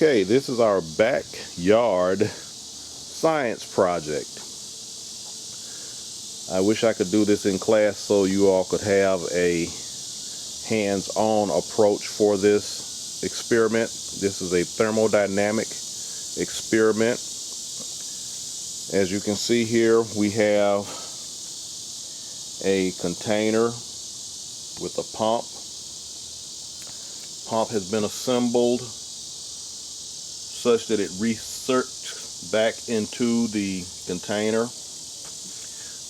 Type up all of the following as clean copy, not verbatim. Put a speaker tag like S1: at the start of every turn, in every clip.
S1: Okay, this is our backyard science project. I wish I could do this in class so you all could have a hands-on approach for this experiment. This is a thermodynamic experiment. As you can see here, we have a container with a pump. Pump has been assembled such that it researches back into the container.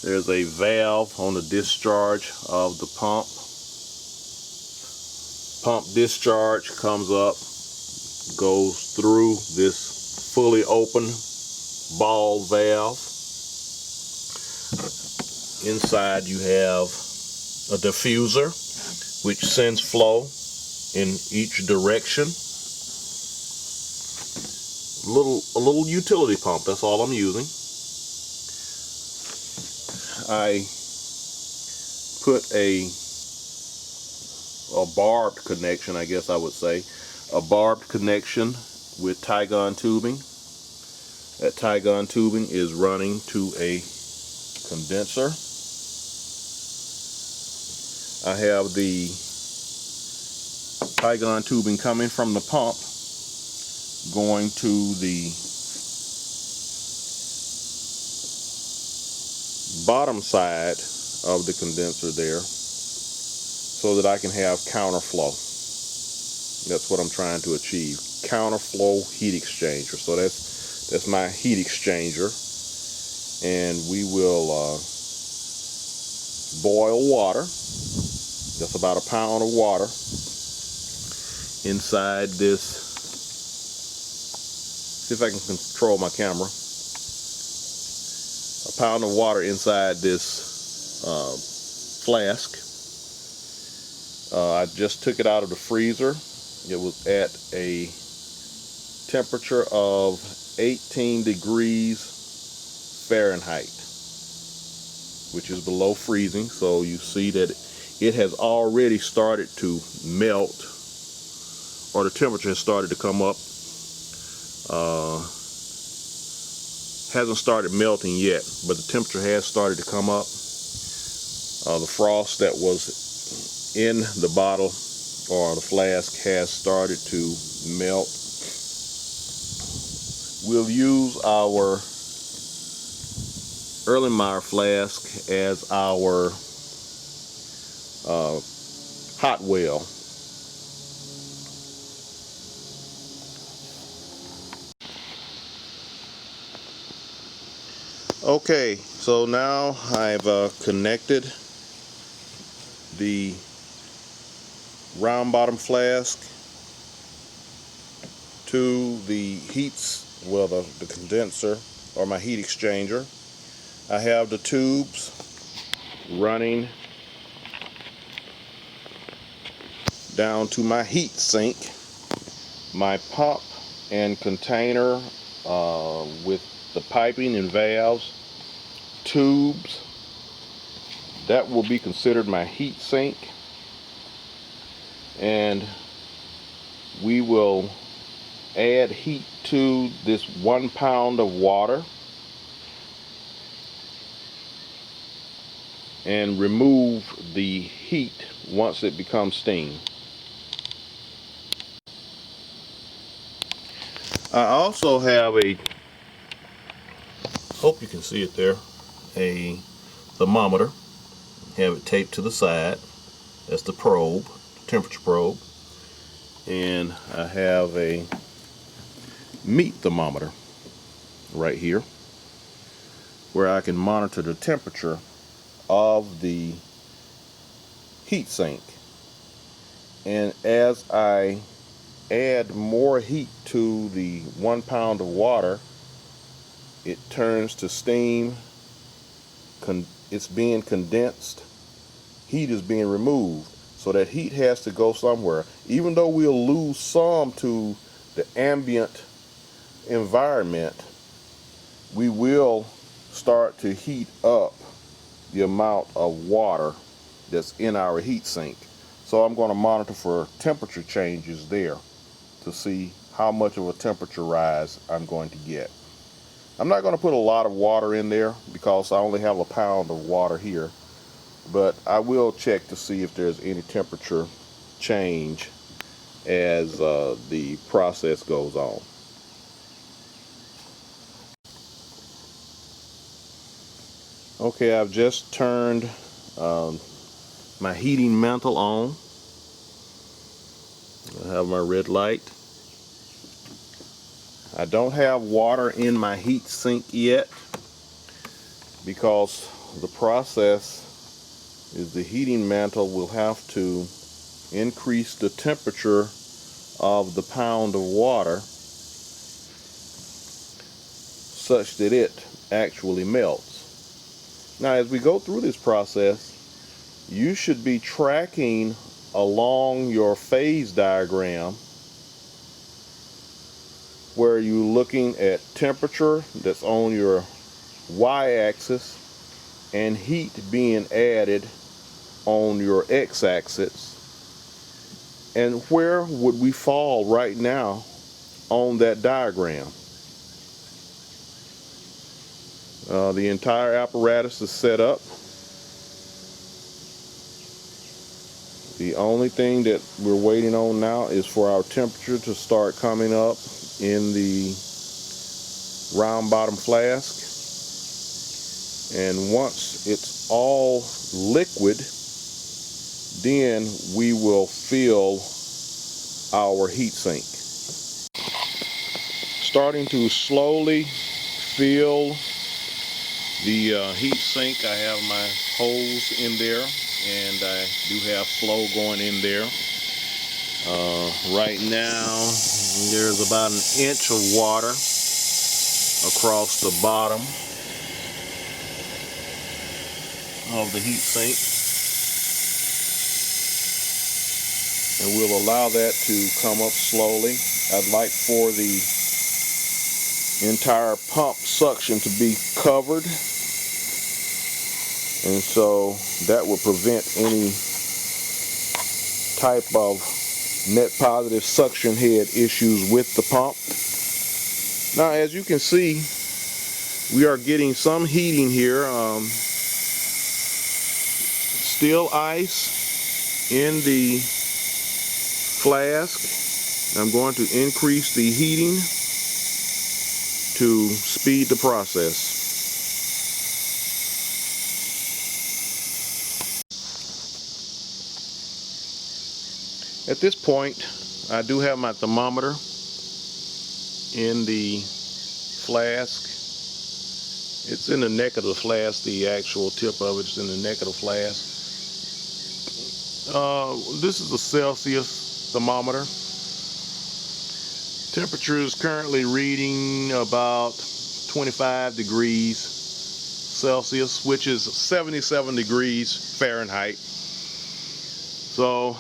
S1: There's a valve on the discharge of the pump. Pump discharge comes up, goes through this fully open ball valve. Inside you have a diffuser which sends flow in each direction. A little utility pump, that's all I'm using. I put a barbed connection, I guess I would say, a barbed connection with Tygon tubing. That Tygon tubing is running to a condenser. I have the Tygon tubing coming from the pump going to the bottom side of the condenser there so that I can have counterflow. That's what I'm trying to achieve. Counterflow heat exchanger. So that's my heat exchanger, and we will boil water. That's about a pound of water inside this. See if I can control my camera. A pound of water inside this flask. I just took it out of the freezer. It was at a temperature of 18 degrees Fahrenheit, which is below freezing. So you see that it has already started to melt, or the temperature has started to come up. Hasn't started melting yet, but the temperature has started to come up. The frost that was in the bottle or the flask has started to melt. We'll use our Erlenmeyer flask as our hot well. Okay, so now I've connected the round bottom flask to the the condenser, or my heat exchanger. I have the tubes running down to my heat sink. My pump and container with the piping and valves, tubes, that will be considered my heat sink. And we will add heat to this 1 pound of water and remove the heat once it becomes steam. I also have hope you can see it there, a thermometer. Have it taped to the side. That's the probe, temperature probe. And I have a meat thermometer right here where I can monitor the temperature of the heat sink. And as I add more heat to the 1 pound of water, it turns to steam. It's being condensed. Heat is being removed. So that heat has to go somewhere. Even though we'll lose some to the ambient environment, we will start to heat up the amount of water that's in our heat sink. So I'm going to monitor for temperature changes there to see how much of a temperature rise I'm going to get. I'm not going to put a lot of water in there because I only have a pound of water here, but I will check to see if there's any temperature change as the process goes on. Okay, I've just turned my heating mantle on. I have my red light. I don't have water in my heat sink yet because the process is the heating mantle will have to increase the temperature of the pound of water such that it actually melts. Now, as we go through this process, you should be tracking along your phase diagram where you're looking at temperature that's on your y-axis and heat being added on your x-axis, and where would we fall right now on that diagram. The entire apparatus is set up. The only thing that we're waiting on now is for our temperature to start coming up in the round bottom flask, and once it's all liquid, then we will fill our heat sink. Starting to slowly fill the heat sink. I have my hose in there and I do have flow going in there. Right now there's about an inch of water across the bottom of the heat sink, and we'll allow that to come up slowly. I'd like for the entire pump suction to be covered, and so that will prevent any type of net positive suction head issues with the pump. Now, as you can see, we are getting some heating here. Still ice in the flask. I'm going to increase the heating to speed the process. At this point, I do have my thermometer in the flask. It's in the neck of the flask. The actual tip of it is in the neck of the flask. This is a Celsius thermometer. Temperature is currently reading about 25 degrees Celsius, which is 77 degrees Fahrenheit. So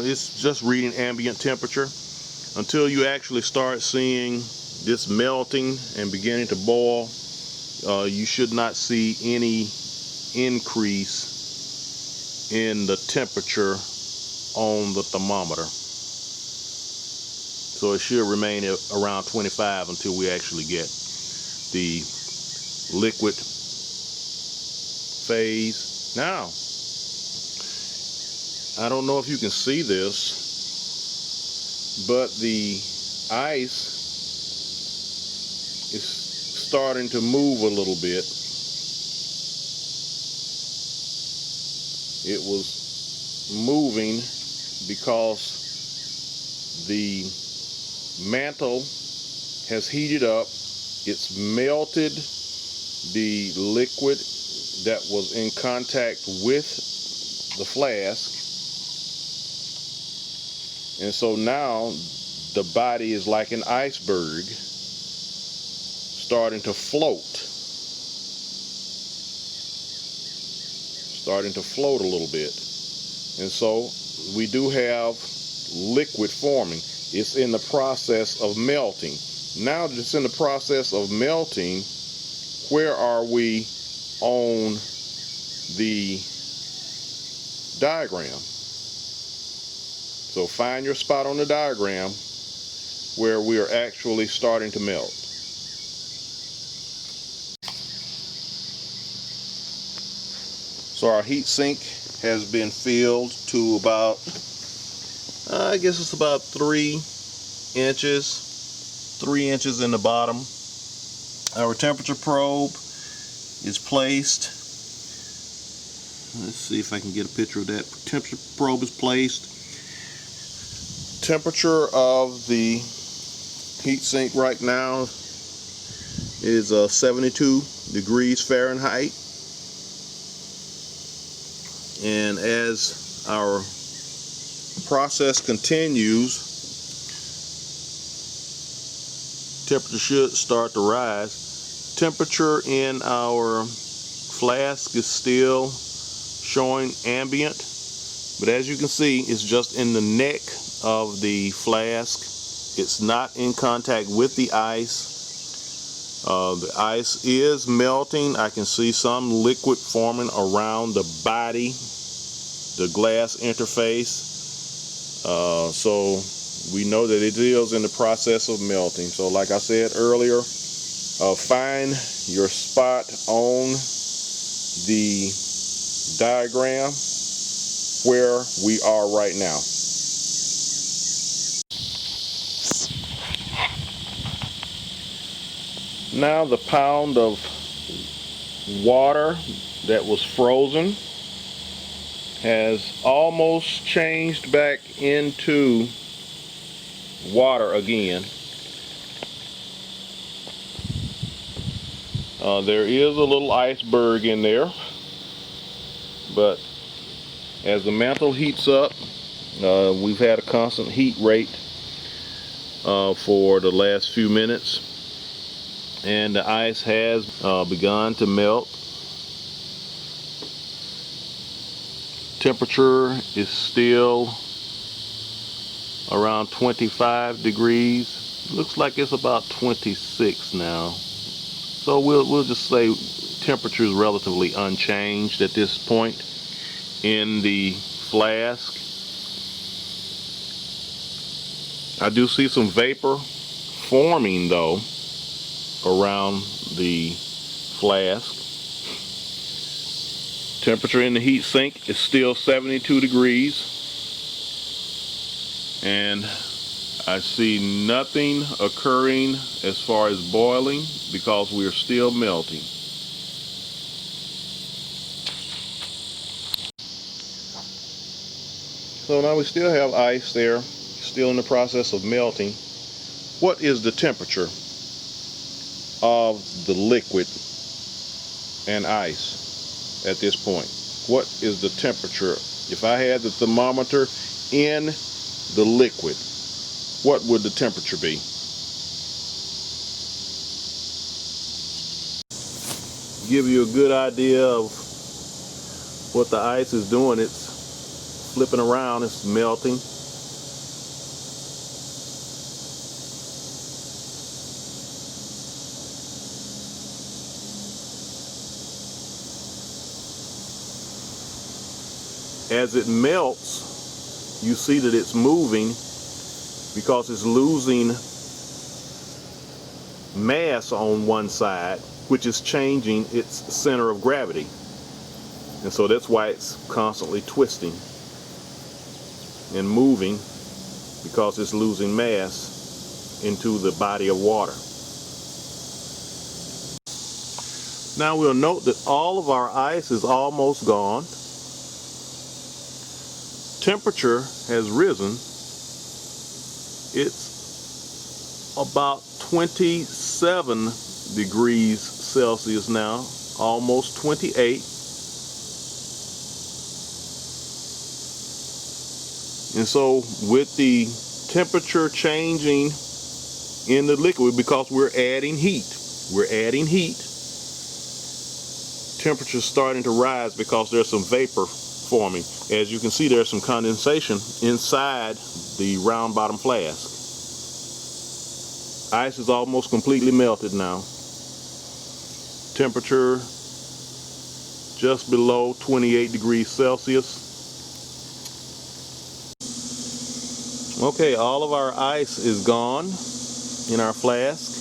S1: it's just reading ambient temperature. Until you actually start seeing this melting and beginning to boil, you should not see any increase in the temperature on the thermometer. So it should remain at around 25 until we actually get the liquid phase. Now, I don't know if you can see this, but the ice is starting to move a little bit. It was moving because the mantle has heated up. It's melted the liquid that was in contact with the flask, and so now the body is like an iceberg starting to float. A little bit. And so we do have liquid forming. It's in the process of melting. Now that it's in the process of melting, where are we on the diagram? So find your spot on the diagram where we are actually starting to melt. So our heat sink has been filled to about, I guess it's about 3 inches, 3 inches in the bottom. Our temperature probe is placed. Let's see if I can get a picture of that. Temperature probe is placed. Temperature of the heat sink right now is 72 degrees Fahrenheit. And as our process continues, temperature should start to rise. Temperature in our flask is still showing ambient, but as you can see, it's just in the neck of the flask. It's not in contact with the ice. The ice is melting. I can see some liquid forming around the body, the glass interface. So we know that it is in the process of melting. So like I said earlier, find your spot on the diagram where we are right now. Now the pound of water that was frozen has almost changed back into water again. There is a little iceberg in there, but as the mantle heats up, we've had a constant heat rate for the last few minutes, and the ice has begun to melt. Temperature is still around 25 degrees. Looks like it's about 26 now. So we'll just say temperature is relatively unchanged at this point in the flask. I do see some vapor forming though around the flask. Temperature in the heat sink is still 72 degrees, and I see nothing occurring as far as boiling because we are still melting. So now we still have ice there, still in the process of melting. What is the temperature of the liquid and ice at this point? What is the temperature? If I had the thermometer in the liquid, what would the temperature be? Give you a good idea of what the ice is doing. It's flipping around, it's melting. As it melts, you see that it's moving because it's losing mass on one side, which is changing its center of gravity. And so that's why it's constantly twisting and moving, because it's losing mass into the body of water. Now we'll note that all of our ice is almost gone. Temperature has risen. It's about 27 degrees Celsius now, almost 28. And so with the temperature changing in the liquid, because we're adding heat, temperature's starting to rise because there's some vapor forming. As you can see, there's some condensation inside the round bottom flask. Ice is almost completely melted now. Temperature just below 28 degrees Celsius. Okay, all of our ice is gone in our flask.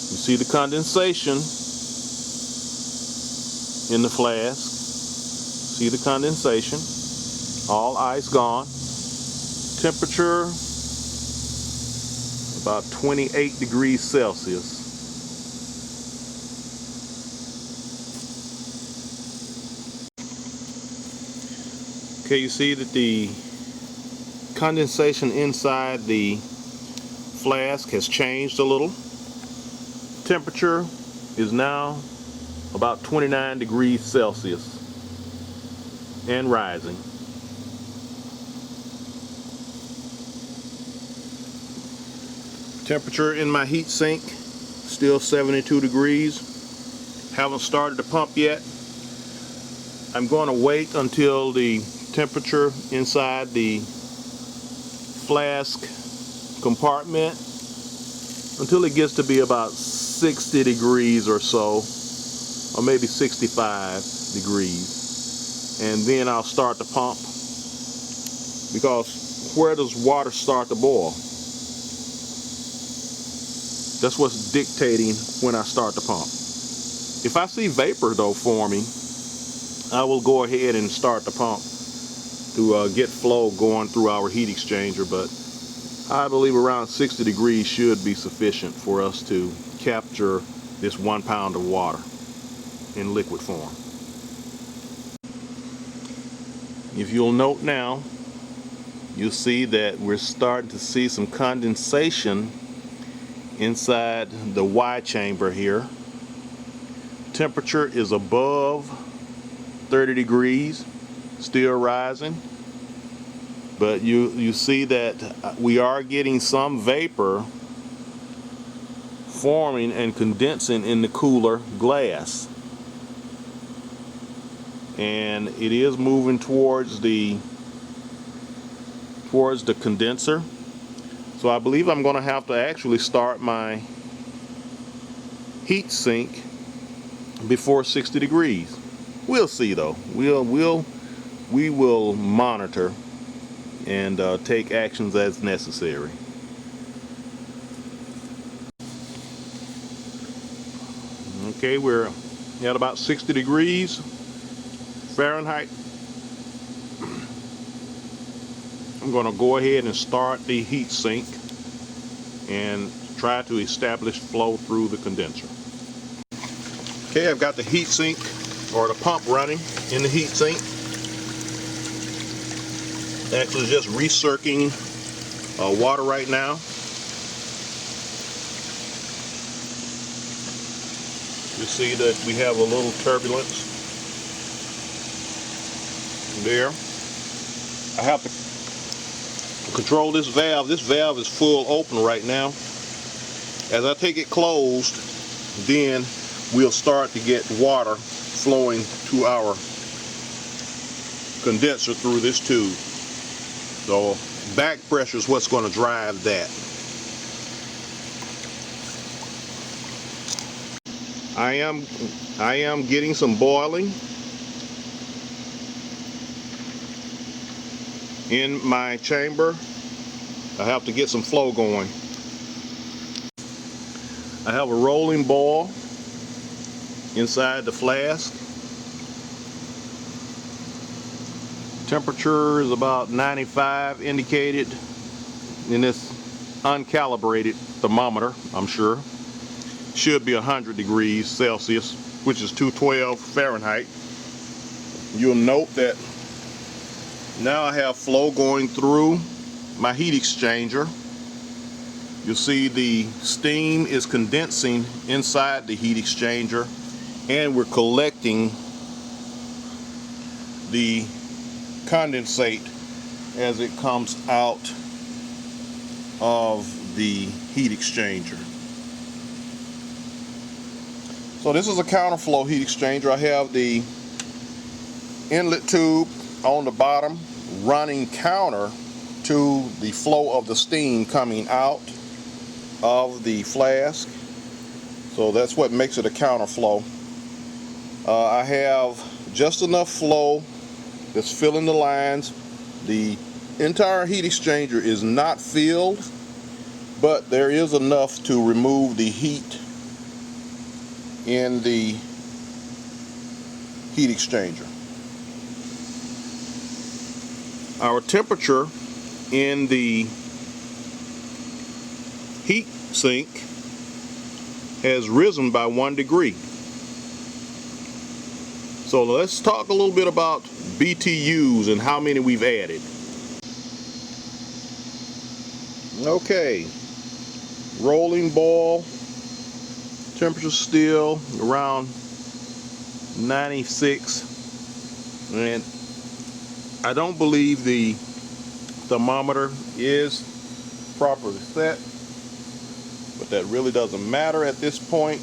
S1: You see the condensation in the flask. See the condensation. All ice gone. Temperature about 28 degrees Celsius. Okay, you see that the condensation inside the flask has changed a little. Temperature is now about 29 degrees Celsius and rising. Temperature in my heat sink still 72 degrees. Haven't started the pump yet. I'm going to wait until the temperature inside the flask compartment until it gets to be about 60 degrees or so, or maybe 65 degrees, and then I'll start the pump, because where does water start to boil? That's what's dictating when I start the pump. If I see vapor though forming, I will go ahead and start the pump to get flow going through our heat exchanger, but I believe around 60 degrees should be sufficient for us to capture this 1 pound of water in liquid form. If you'll note now, you'll see that we're starting to see some condensation inside the Y chamber here. Temperature is above 30 degrees, still rising, but you see that we are getting some vapor forming and condensing in the cooler glass, and it is moving towards the condenser. So I believe I'm going to have to actually start my heat sink before 60 degrees. We'll see though. We will monitor and take actions as necessary. Okay, we're at about 60 degrees Fahrenheit. I'm going to go ahead and start the heat sink and try to establish flow through the condenser. Okay, I've got the heat sink or the pump running in the heat sink. Actually just recirculating water right now. You see that we have a little turbulence there. I have to control this valve. This valve is full open right now. As I take it closed, then we'll start to get water flowing to our condenser through this tube. So back pressure is what's going to drive that. I am getting some boiling in my chamber. I have to get some flow going. I have a rolling boil inside the flask. Temperature is about 95 indicated in this uncalibrated thermometer, I'm sure. Should be 100 degrees Celsius, which is 212 Fahrenheit. You'll note that now I have flow going through my heat exchanger. You'll see the steam is condensing inside the heat exchanger, and we're collecting the condensate as it comes out of the heat exchanger. So this is a counterflow heat exchanger. I have the inlet tube on the bottom running counter to the flow of the steam coming out of the flask. So that's what makes it a counterflow. I have just enough flow that's filling the lines. The entire heat exchanger is not filled, but there is enough to remove the heat in the heat exchanger. Our temperature in the heat sink has risen by 1 degree. So let's talk a little bit about BTUs and how many we've added. Okay, rolling boil, temperature still around 96, and I don't believe the thermometer is properly set, but that really doesn't matter at this point.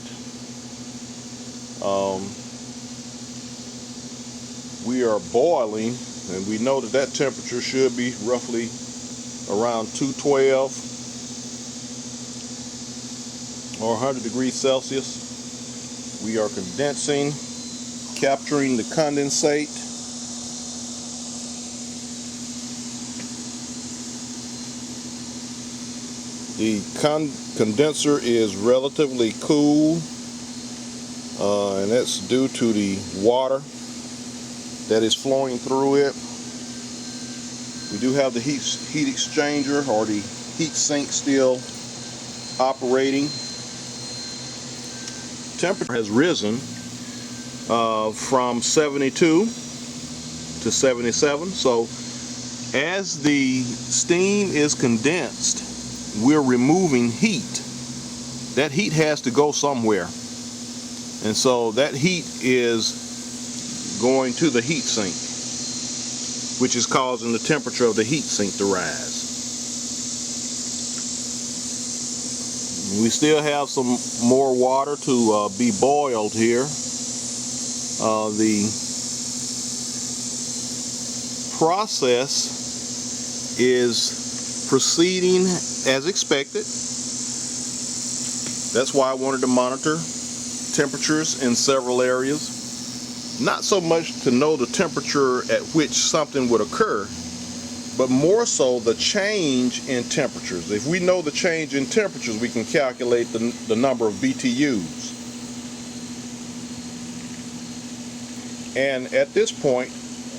S1: We are boiling, and we know that that temperature should be roughly around 212 or 100 degrees Celsius. We are condensing, capturing the condensate. The condenser is relatively cool, and that's due to the water that is flowing through it. We do have the heat exchanger or the heat sink still operating. Temperature has risen from 72 to 77. So as the steam is condensed, we're removing heat. That heat has to go somewhere, and so that heat is going to the heat sink, which is causing the temperature of the heat sink to rise. We still have some more water to be boiled here. The process is proceeding as expected. That's why I wanted to monitor temperatures in several areas. Not so much to know the temperature at which something would occur, but more so the change in temperatures. If we know the change in temperatures, we can calculate the number of BTUs. And at this point,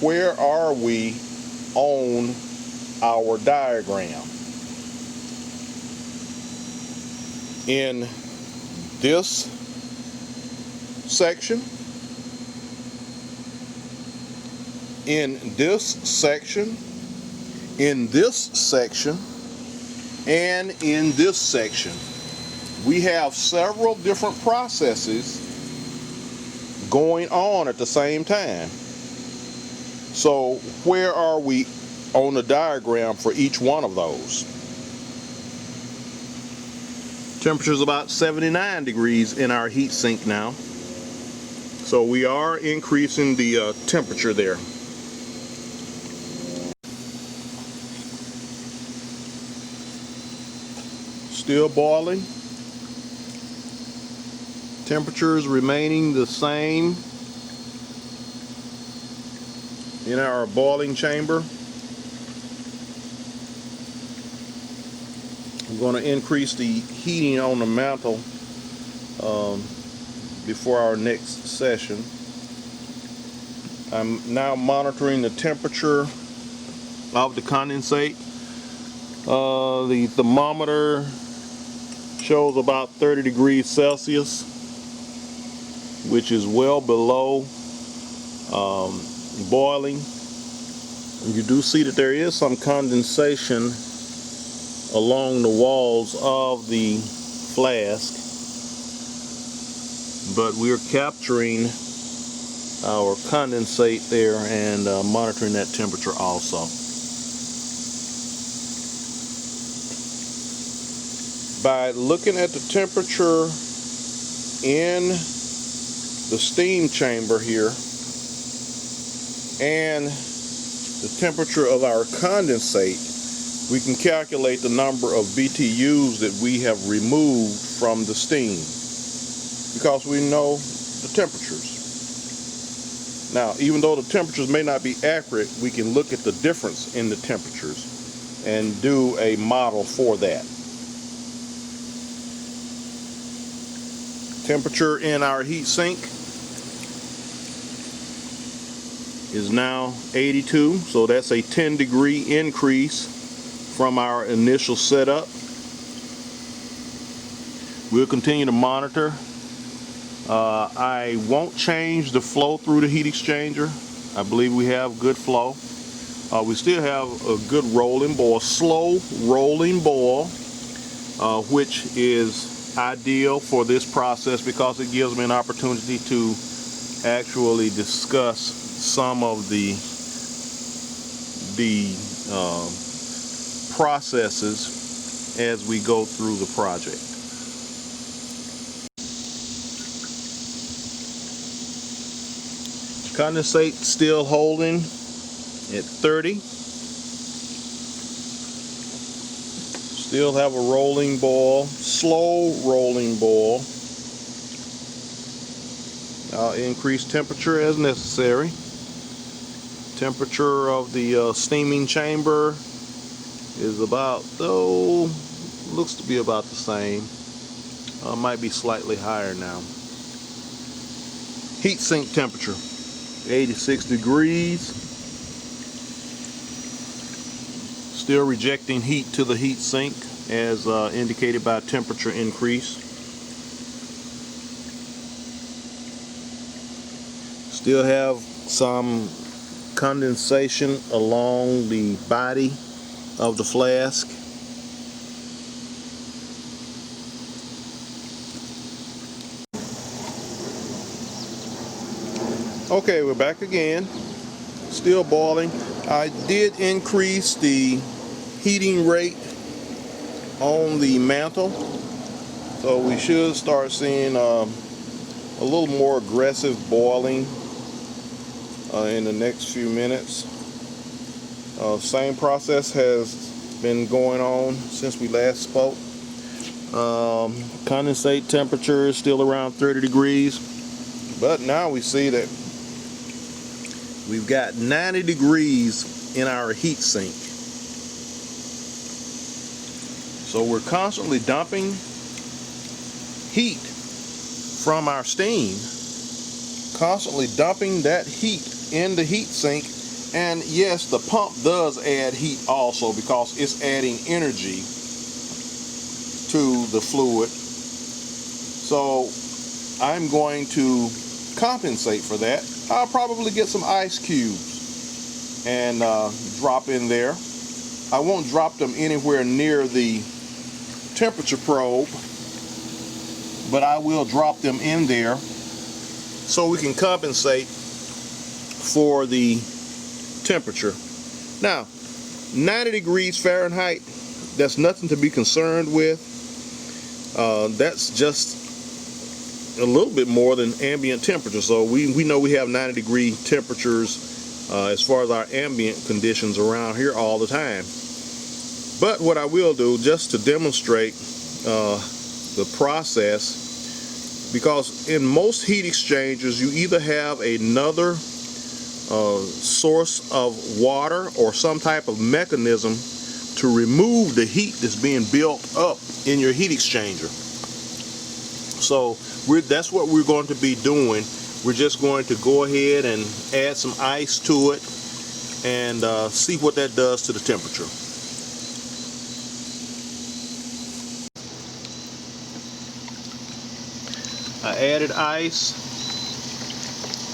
S1: where are we on our diagram? In this section, in this section, in this section, and in this section. We have several different processes going on at the same time. So where are we on the diagram for each one of those? Temperature is about 79 degrees in our heat sink now. So we are increasing the temperature there. Still boiling. Temperatures remaining the same in our boiling chamber. I'm going to increase the heating on the mantle before our next session. I'm now monitoring the temperature of the condensate. The thermometer shows about 30 degrees Celsius, which is well below boiling. You do see that there is some condensation along the walls of the flask, but we're capturing our condensate there and monitoring that temperature also. By looking at the temperature in the steam chamber here and the temperature of our condensate, we can calculate the number of BTUs that we have removed from the steam because we know the temperatures. Now, even though the temperatures may not be accurate, we can look at the difference in the temperatures and do a model for that. Temperature in our heat sink is now 82, so that's a 10-degree increase from our initial setup. We'll continue to monitor. I won't change the flow through the heat exchanger. I believe we have good flow. We still have a good rolling boil, slow rolling boil, which is ideal for this process because it gives me an opportunity to actually discuss some of the processes as we go through the project. Condensate still holding at 30. Still have a rolling boil, slow rolling boil. I'll increase temperature as necessary. Temperature of the steaming chamber is about, looks to be about the same. Might be slightly higher now. Heat sink temperature, 86 degrees. Still rejecting heat to the heat sink as indicated by temperature increase. Still have some condensation along the body of the flask. Okay, we're back again. Still boiling. I did increase the heating rate on the mantle, so we should start seeing a little more aggressive boiling in the next few minutes. Same process has been going on since we last spoke. Condensate temperature is still around 30 degrees, but now we see that we've got 90 degrees in our heat sink. So we're constantly dumping heat from our steam, constantly dumping that heat in the heat sink. And yes, the pump does add heat also because it's adding energy to the fluid. So I'm going to compensate for that. I'll probably get some ice cubes and drop in there. I won't drop them anywhere near the temperature probe, but I will drop them in there so we can compensate for the temperature. Now, 90 degrees Fahrenheit, that's nothing to be concerned with. That's just a little bit more than ambient temperature. So we know we have 90 degree temperatures as far as our ambient conditions around here all the time. But what I will do, just to demonstrate the process, because in most heat exchangers you either have another source of water or some type of mechanism to remove the heat that's being built up in your heat exchanger. So that's what we're going to be doing. We're just going to go ahead and add some ice to it and see what that does to the temperature. I added ice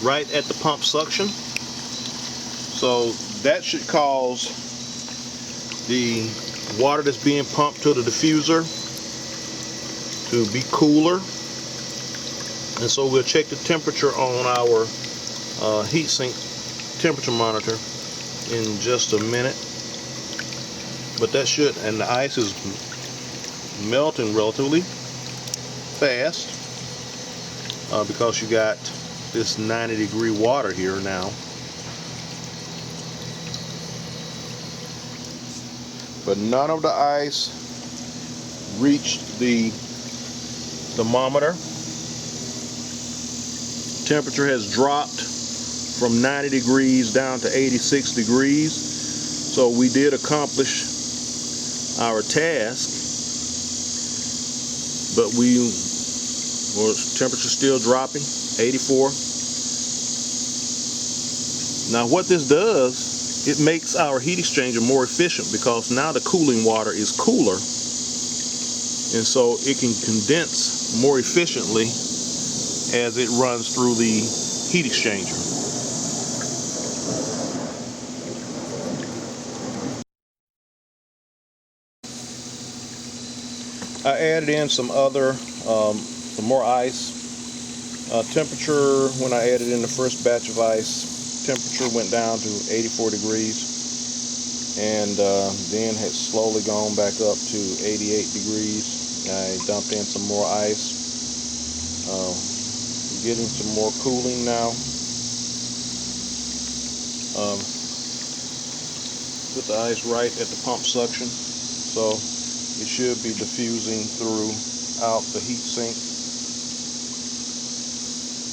S1: right at the pump suction, so that should cause the water that's being pumped to the diffuser to be cooler. And so we'll check the temperature on our heatsink temperature monitor in just a minute. But that should, and the ice is melting relatively fast because you got this 90 degree water here now. But none of the ice reached the thermometer. Temperature has dropped from 90 degrees down to 86 degrees. So we did accomplish our task, but temperature still dropping, 84. Now what this does, it makes our heat exchanger more efficient, because now the cooling water is cooler, and so it can condense more efficiently as it runs through the heat exchanger. I added in some more ice. Temperature, when I added in the first batch of ice, temperature went down to 84 degrees, and then had slowly gone back up to 88 degrees. I dumped in some more ice. Getting some more cooling now. Put the ice right at the pump suction, so it should be diffusing throughout the heat sink.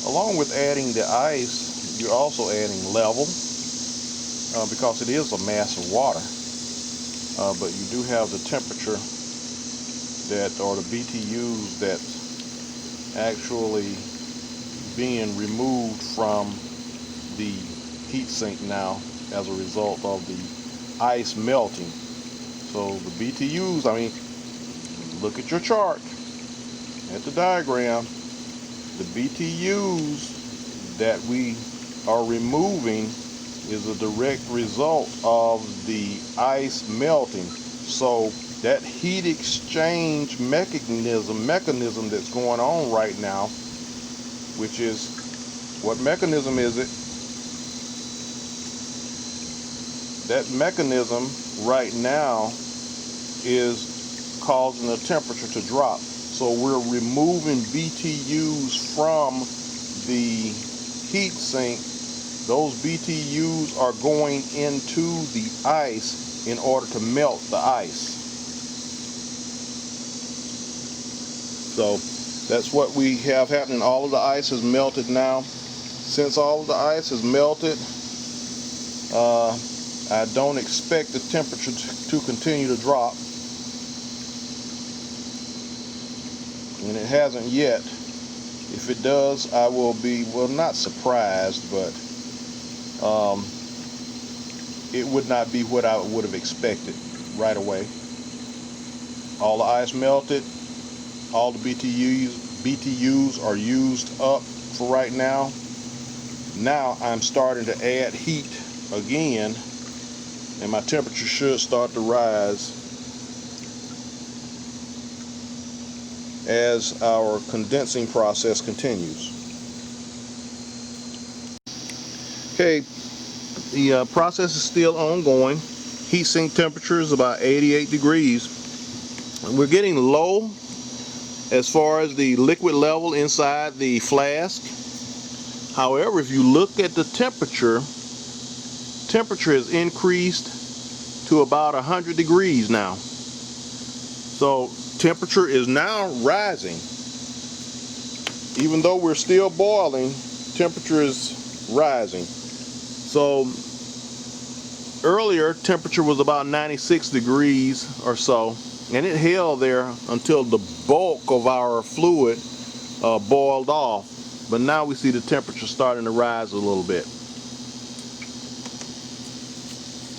S1: Along with adding the ice, you're also adding level, because it is a mass of water, but you do have the temperature or the BTUs that's actually being removed from the heat sink now as a result of the ice melting. So the BTUs, I mean, look at your chart, at the diagram, the BTUs that we are removing is a direct result of the ice melting. So that heat exchange mechanism that's going on right now, which is, what mechanism is it? That mechanism right now is causing the temperature to drop. So we're removing BTUs from the heat sink. Those BTUs are going into the ice in order to melt the ice. So that's what we have happening. All of the ice is melted now. Since all of the ice is melted, I don't expect the temperature to continue to drop, and it hasn't yet. If it does, I will be, well, not surprised, but it would not be what I would have expected right away. All the ice melted, all the BTUs are used up for right now. Now I'm starting to add heat again, and my temperature should start to rise as our condensing process continues. Okay, the process is still ongoing. Heat sink temperature is about 88 degrees. And we're getting low as far as the liquid level inside the flask. However, if you look at the temperature has increased to about 100 degrees now. So temperature is now rising. Even though we're still boiling, temperature is rising. So earlier temperature was about 96 degrees or so, and it held there until the bulk of our fluid boiled off. But now we see the temperature starting to rise a little bit.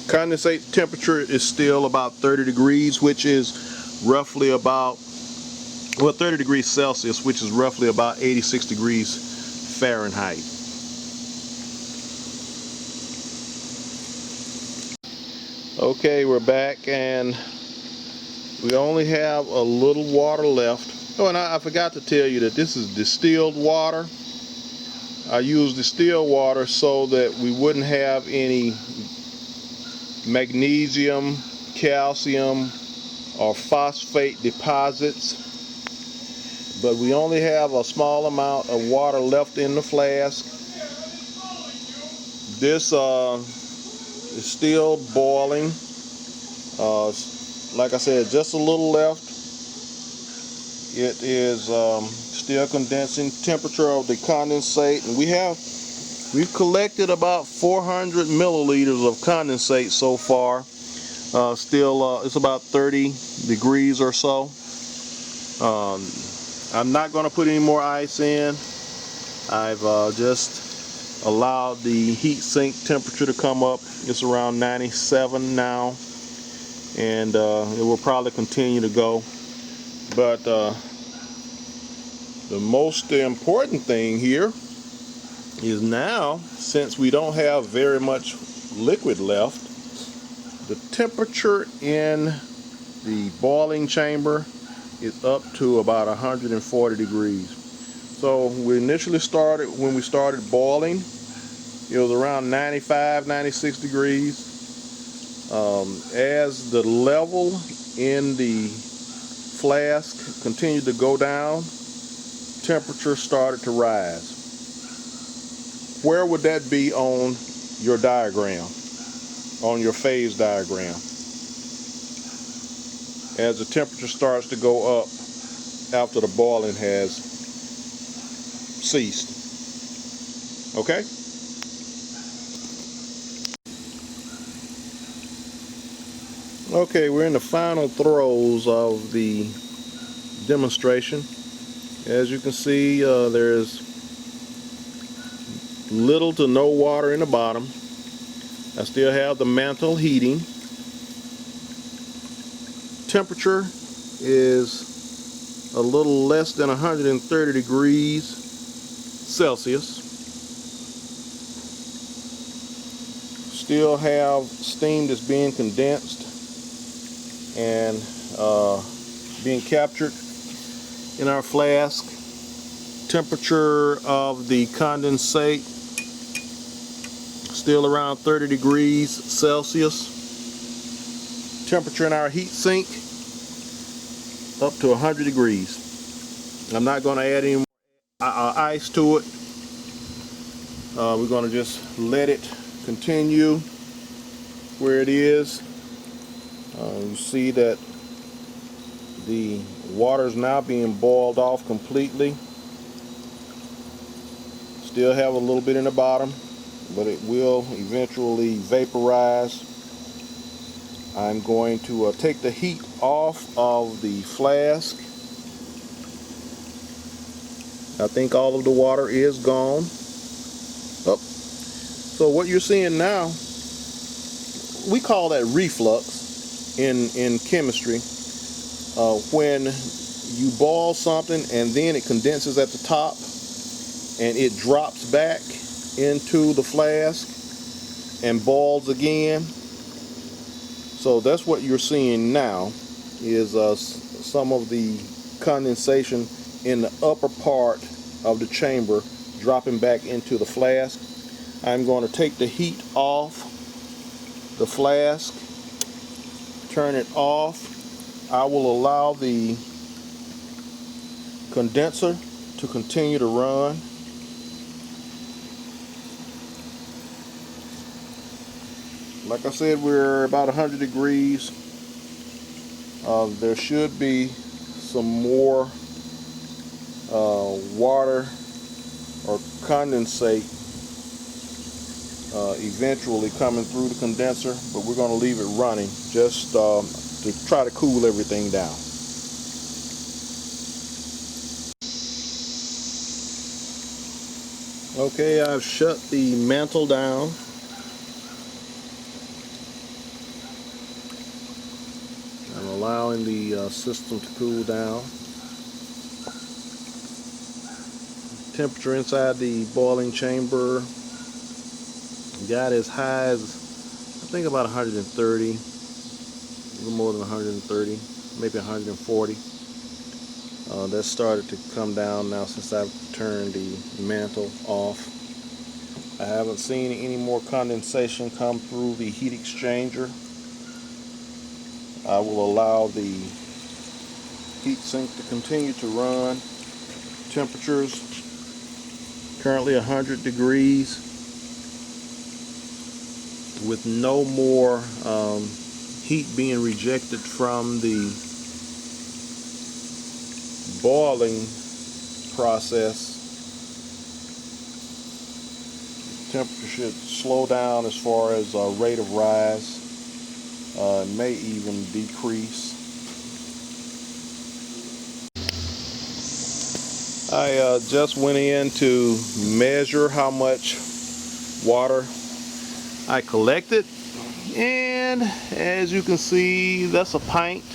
S1: Condensate temperature is still about 30 degrees, which is roughly about, well, 30 degrees Celsius, which is roughly about 86 degrees Fahrenheit. Okay, we're back, and we only have a little water left. Oh, and I forgot to tell you that this is distilled water. I used distilled water so that we wouldn't have any magnesium, calcium, or phosphate deposits. But we only have a small amount of water left in the flask. This is still boiling. Like I said, just a little left. It is still condensing. Temperature of the condensate, and we have We've collected about 400 milliliters of condensate so far. Still, it's about 30 degrees or so. I'm not going to put any more ice in. I've just allowed the heat sink temperature to come up. It's around 97 now, and it will probably continue to go. But the most important thing here is now, since we don't have very much liquid left, the temperature in the boiling chamber is up to about 140 degrees. So we initially started, when we started boiling, it was around 95, 96 degrees. As the level in the flask continued to go down, temperature started to rise. Where would that be on your diagram, on your phase diagram? As the temperature starts to go up after the boiling has ceased. Okay? Okay, we're in the final throes of the demonstration. As you can see, there's little to no water in the bottom. I still have the mantle heating. Temperature is a little less than 130 degrees Celsius. Still have steam that's being condensed and being captured in our flask. Temperature of the condensate still around 30 degrees Celsius. Temperature in our heat sink up to 100 degrees. I'm not going to add any more ice to it. We're going to just let it continue where it is. You see that the water is now being boiled off completely. Still have a little bit in the bottom, but it will eventually vaporize. I'm going to take the heat off of the flask. I think all of the water is gone. Oh. So what you're seeing now, we call that reflux in chemistry. When you boil something and then it condenses at the top and it drops back into the flask and boils again. So that's what you're seeing now, is some of the condensation in the upper part of the chamber dropping back into the flask. I'm going to take the heat off the flask, turn it off. I will allow the condenser to continue to run. Like I said, we're about 100 degrees. There should be some more water or condensate eventually coming through the condenser, but we're going to leave it running just to try to cool everything down. Okay, I've shut the mantle down. I'm allowing the system to cool down. Temperature inside the boiling chamber got as high as, I think, about 130, a little more than 130, maybe 140. That started to come down now since I've turned the mantle off. I haven't seen any more condensation come through the heat exchanger. I will allow the heat sink to continue to run. Temperatures currently 100 degrees with no more heat being rejected from the boiling process. Temperature should slow down as far as rate of rise. It may even decrease. I just went in to measure how much water I collected, and as you can see, that's a pint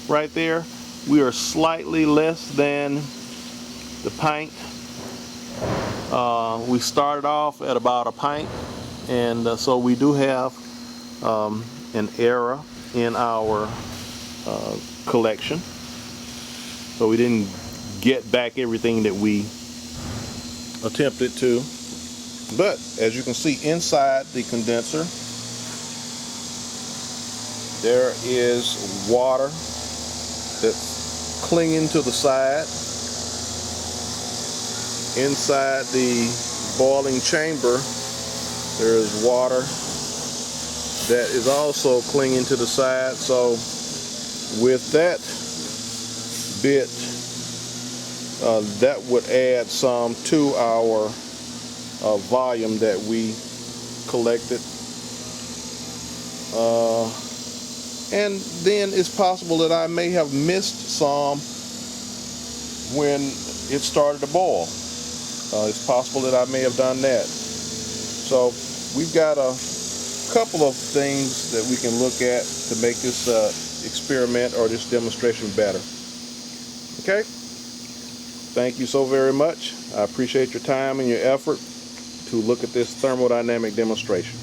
S1: right there. We are slightly less than the pint. We started off at about a pint, and so we do have an error in our collection. So we didn't get back everything that we attempted to. But as you can see inside the condenser, there is water that's clinging to the side. Inside the boiling chamber, there is water that is also clinging to the side. So with that bit, that would add some to our volume that we collected. And then it's possible that I may have missed some when it started to boil. It's possible that I may have done that. So we've got a couple of things that we can look at to make this experiment or this demonstration better. Okay? Thank you so very much. I appreciate your time and your effort to look at this thermodynamic demonstration.